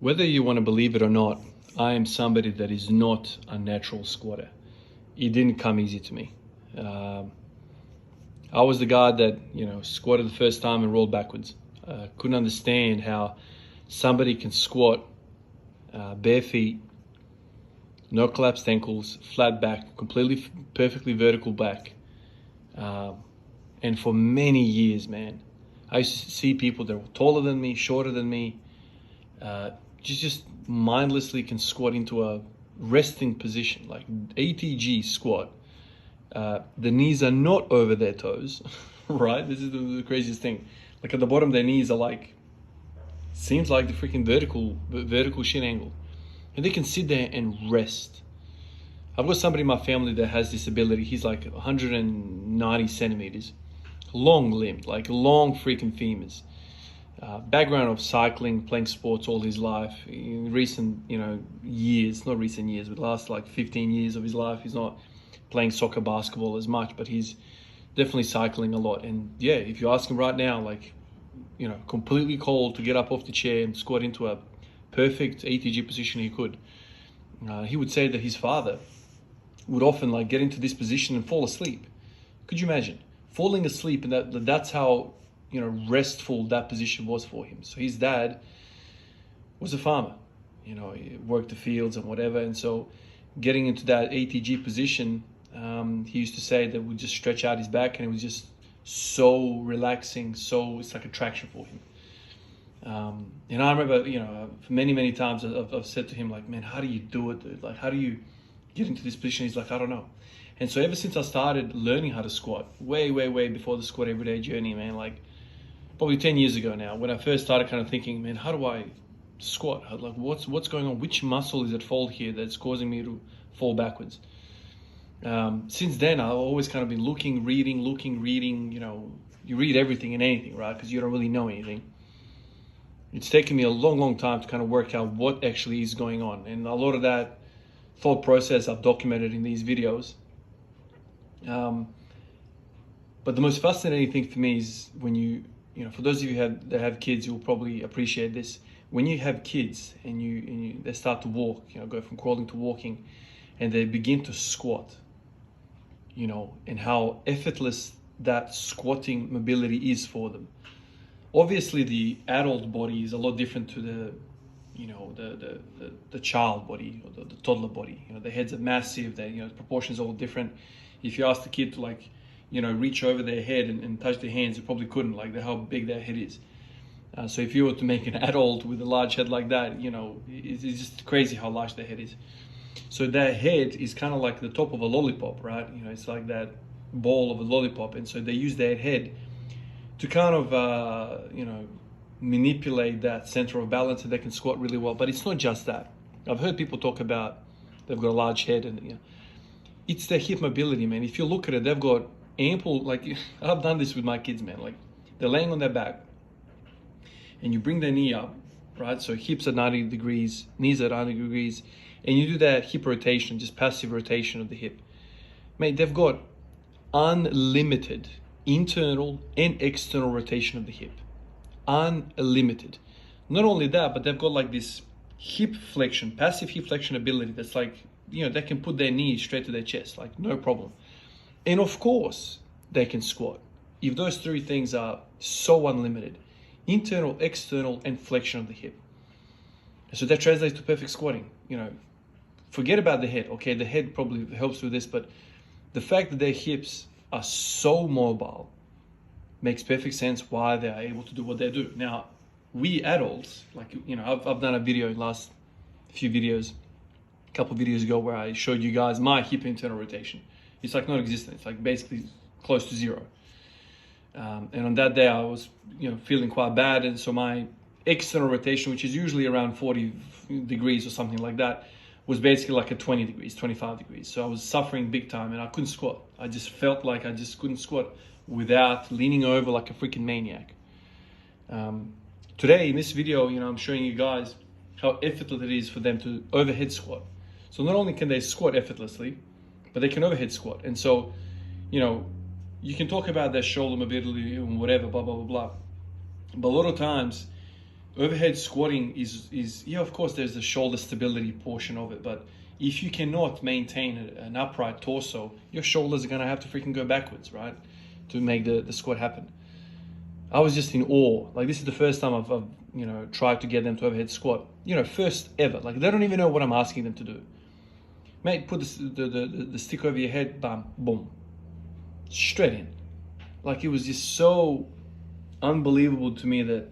Whether you want to believe it or not, I am somebody that is not a natural squatter. It didn't come easy to me. Um, I was the guy that, squatted the first time and rolled backwards. Couldn't understand how somebody can squat bare feet, no collapsed ankles, flat back, completely, perfectly vertical back. Um, and for many years, man, I used to see people that were taller than me, shorter than me, uh, just mindlessly can squat into a resting position, like ATG squat. The knees are not over their toes, right? This is the craziest thing. Like at the bottom, their knees are like, seems like the freaking vertical shin angle. And they can sit there and rest. I've got somebody in my family that has this ability. He's like 190 centimeters, long limbed, like long freaking femurs. Background of cycling, playing sports all his life. In recent, years, not recent years, but the last like 15 years of his life, he's not playing soccer, basketball as much, but he's definitely cycling a lot. And yeah, if you ask him right now, like, completely cold to get up off the chair and squat into a perfect ATG position, he could. He would say that his father would often like get into this position and fall asleep. Could you imagine falling asleep? And that's how restful that position was for him. So his dad was a farmer, he worked the fields and whatever. And so getting into that ATG position, he used to say that would just stretch out his back, and it was just so relaxing. So it's like a traction for him. And I remember, many times I've said to him, like, man, how do you do it, dude? Like, how do you get into this position? He's like, I don't know. And so ever since I started learning how to squat, way before the squat everyday journey, man, like probably 10 years ago now, when I first started kind of thinking, man, how do I squat? Like, what's going on? Which muscle is at fault here that's causing me to fall backwards? Since then, I've always kind of been reading, you read everything and anything, right? Because you don't really know anything. It's taken me a long time to kind of work out what actually is going on. And a lot of that thought process I've documented in these videos. But the most fascinating thing for me is when for those of you that have kids, you'll probably appreciate this. When you have kids and they start to walk, go from crawling to walking, and they begin to squat, and how effortless that squatting mobility is for them. Obviously, the adult body is a lot different to the child body, or the toddler body. The heads are massive. The proportions are all different. If you ask the kid to reach over their head and touch their hands, you probably couldn't, like how big their head is. So if you were to make an adult with a large head like that, it's just crazy how large their head is. So that head is kind of like the top of a lollipop, right? It's like that ball of a lollipop. And so they use that head to kind of, manipulate that center of balance, and they can squat really well. But it's not just that. I've heard people talk about they've got a large head, and it's their hip mobility, man. If you look at it, they've got ample, like I've done this with my kids, man. Like they're laying on their back, and you bring their knee up, right? So hips at 90 degrees, knees at 90 degrees, and you do that hip rotation, just passive rotation of the hip. Mate, they've got unlimited internal and external rotation of the hip. Unlimited. Not only that, but they've got like this hip flexion, passive hip flexion ability that's like, they can put their knees straight to their chest, like no problem. And of course, they can squat. If those three things are so unlimited, internal, external, and flexion of the hip. So that translates to perfect squatting. Forget about the head. Okay, the head probably helps with this, but the fact that their hips are so mobile makes perfect sense why they are able to do what they do. Now, we adults, like, I've done a video in last few videos, a couple of videos ago, where I showed you guys my hip internal rotation. It's like non-existent. It's like basically close to zero. And on that day, I was, feeling quite bad. And so my external rotation, which is usually around 40 degrees or something like that, was basically like at 20 degrees, 25 degrees. So I was suffering big time, and I couldn't squat. I just felt like I just couldn't squat without leaning over like a freaking maniac. Today in this video, I'm showing you guys how effortless it is for them to overhead squat. So not only can they squat effortlessly, but they can overhead squat. And so, you can talk about their shoulder mobility and whatever, blah, blah, blah, blah. But a lot of times overhead squatting is yeah, of course there's the shoulder stability portion of it, but if you cannot maintain an upright torso, your shoulders are going to have to freaking go backwards, right, to make the squat happen. I was just in awe. Like, this is the first time I've tried to get them to overhead squat. First ever. Like, they don't even know what I'm asking them to do. Mate, put the stick over your head, bam, boom, straight in. Like, it was just so unbelievable to me that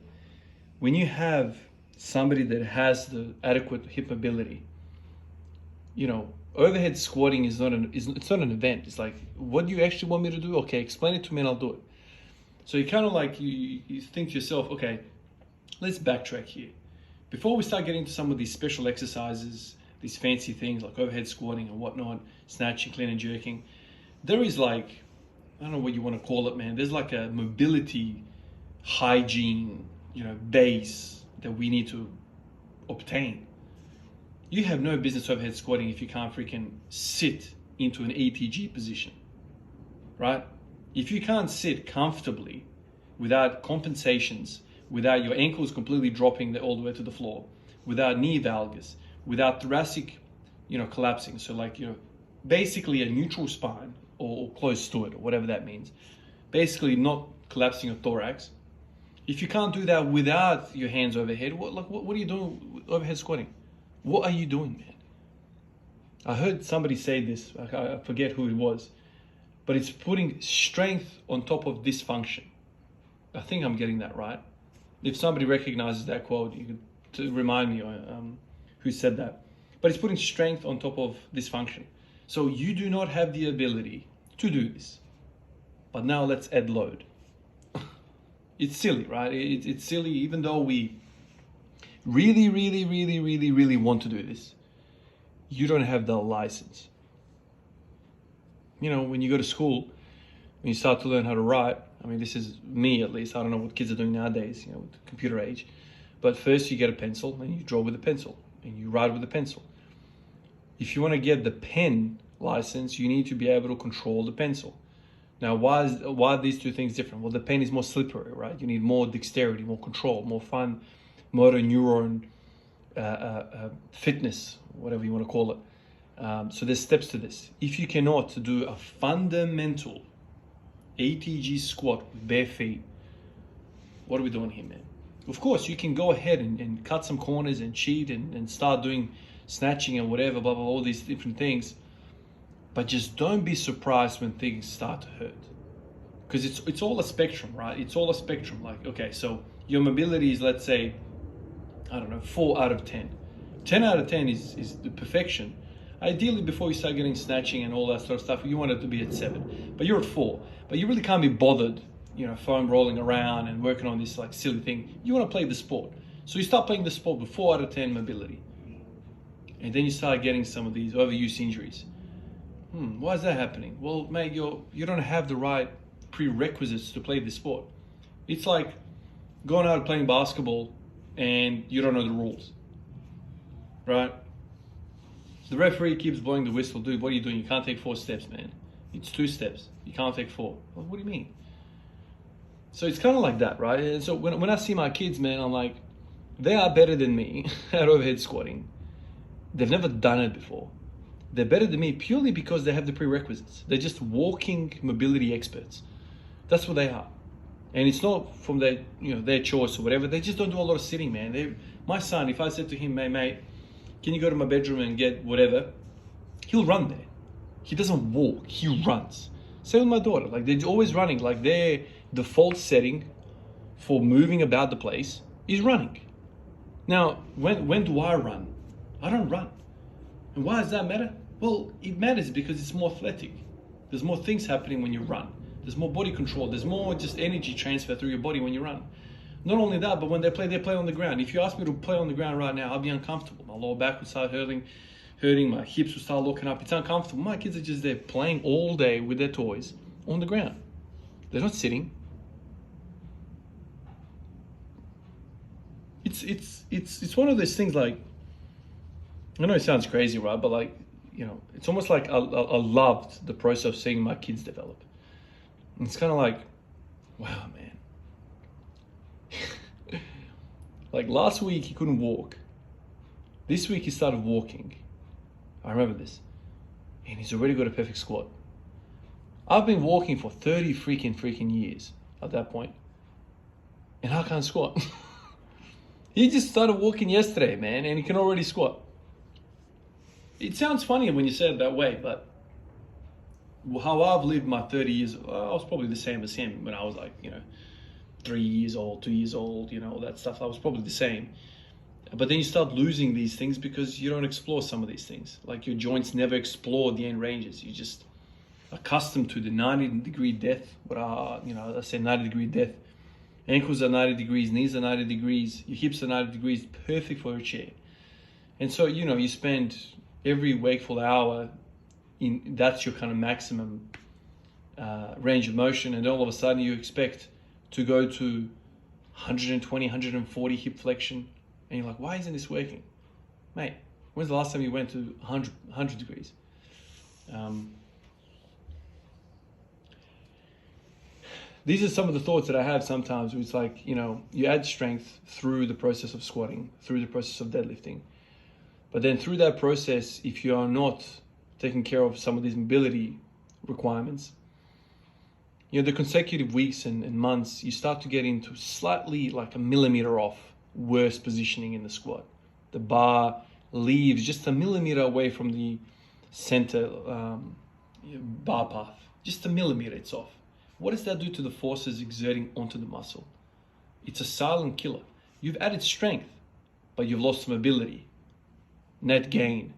when you have somebody that has the adequate hip mobility, overhead squatting is not an event. It's like, what do you actually want me to do? Okay, explain it to me and I'll do it. So you kind of like, you think to yourself, okay, let's backtrack here. Before we start getting to some of these special exercises, these fancy things like overhead squatting and whatnot, snatching, clean and jerking, there is like, I don't know what you want to call it, man. There's like a mobility hygiene, base that we need to obtain. You have no business overhead squatting if you can't freaking sit into an ATG position, right? If you can't sit comfortably without compensations, without your ankles completely dropping all the way to the floor, without knee valgus, without thoracic, collapsing. So like, basically a neutral spine or close to it or whatever that means. Basically not collapsing your thorax. If you can't do that without your hands overhead, what are you doing with overhead squatting? What are you doing, man? I heard somebody say this, I forget who it was, but it's putting strength on top of dysfunction. I think I'm getting that right. If somebody recognizes that quote, you could to remind me who said that. But it's putting strength on top of dysfunction. So you do not have the ability to do this. But now let's add load. It's silly, right? It's silly, even though we really, really, really, really, really want to do this. You don't have the license. When you go to school, when you start to learn how to write, I mean, this is me at least, I don't know what kids are doing nowadays, with the computer age. But first you get a pencil and you draw with a pencil and you write with a pencil. If you want to get the pen license, you need to be able to control the pencil. Now, why are these two things different? Well, the pen is more slippery, right? You need more dexterity, more control, more fine motor neuron fitness, whatever you want to call it. So there's steps to this. If you cannot do a fundamental ATG squat with bare feet, what are we doing here, man? Of course, you can go ahead and cut some corners and cheat and start doing snatching and whatever, blah, blah, all these different things. But just don't be surprised when things start to hurt. Because it's all a spectrum, right? It's all a spectrum. Like, okay, so your mobility is, let's say, I don't know, 4 out of 10. 10 out of 10 is the perfection. Ideally, before you start getting snatching and all that sort of stuff, you want it to be at 7. But you're at 4. But you really can't be bothered, foam rolling around and working on this like silly thing. You want to play the sport. So you start playing the sport with 4 out of 10 mobility. And then you start getting some of these overuse injuries. Why is that happening? Well, mate, you don't have the right prerequisites to play this sport. It's like going out and playing basketball and you don't know the rules, right? The referee keeps blowing the whistle. Dude, what are you doing? You can't take 4 steps, man. It's 2 steps. You can't take 4. Well, what do you mean? So it's kind of like that, right? And so when I see my kids, man, I'm like, they are better than me at overhead squatting. They've never done it before. They're better than me purely because they have the prerequisites. They're just walking mobility experts. That's what they are. And it's not from their choice or whatever. They just don't do a lot of sitting, man. My son, if I said to him, hey, mate, can you go to my bedroom and get whatever? He'll run there. He doesn't walk, he runs. Same with my daughter. Like, they're always running. Like, their default setting for moving about the place is running. Now, when do I run? I don't run. And why does that matter? Well, it matters because it's more athletic. There's more things happening when you run. There's more body control. There's more just energy transfer through your body when you run. Not only that, but when they play on the ground. If you ask me to play on the ground right now, I'll be uncomfortable. My lower back would start hurting, my hips would start looking up. It's uncomfortable. My kids are just there playing all day with their toys on the ground. They're not sitting. It's one of those things, like, I know it sounds crazy, right? But like, it's almost like I loved the process of seeing my kids develop. And it's kind of like, wow, man. Like last week, he couldn't walk. This week, he started walking. I remember this. And he's already got a perfect squat. I've been walking for 30 freaking years at that point. And I can't squat. He just started walking yesterday, man, and he can already squat. It sounds funny when you say it that way, but how I've lived my 30 years, I was probably the same as him when I was like, 3 years old, 2 years old, all that stuff. I was probably the same. But then you start losing these things because you don't explore some of these things. Like your joints never explore the end ranges. You just accustomed to the 90-degree death. But I say 90-degree death. Ankles are 90 degrees, knees are 90 degrees, your hips are 90 degrees, perfect for a chair. And so, you spend every wakeful hour that's your kind of maximum range of motion, and all of a sudden you expect to go to 120, 140 hip flexion, and you're like, why isn't this working? Mate, when's the last time you went to 100 degrees? These are some of the thoughts that I have sometimes. It's like, you add strength through the process of squatting, through the process of deadlifting. But then through that process, if you are not taking care of some of these mobility requirements, the consecutive weeks and months, you start to get into slightly like a millimeter off worse positioning in the squat. The bar leaves just a millimeter away from the center bar path. Just a millimeter, it's off. What does that do to the forces exerting onto the muscle? It's a silent killer. You've added strength, but you've lost mobility. Net gain,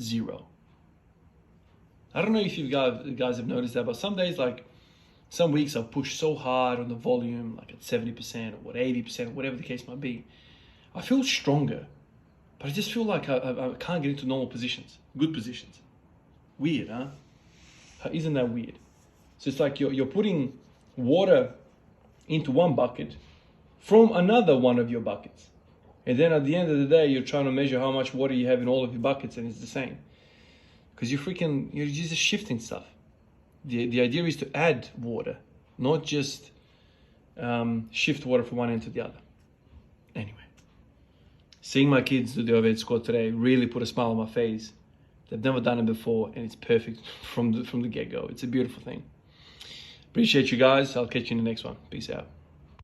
0. I don't know if you guys have noticed that, but some days, like some weeks, I'll push so hard on the volume, like at 70% or 80%, or whatever the case might be. I feel stronger, but I just feel like I can't get into normal positions, good positions. Weird, huh? Isn't that weird? So it's like you're putting water into one bucket from another one of your buckets. And then at the end of the day, you're trying to measure how much water you have in all of your buckets, and it's the same. Because you're just shifting stuff. The idea is to add water, not just shift water from one end to the other. Anyway, seeing my kids do the overhead squat today really put a smile on my face. They've never done it before, and it's perfect from the get-go. It's a beautiful thing. Appreciate you guys. I'll catch you in the next one. Peace out.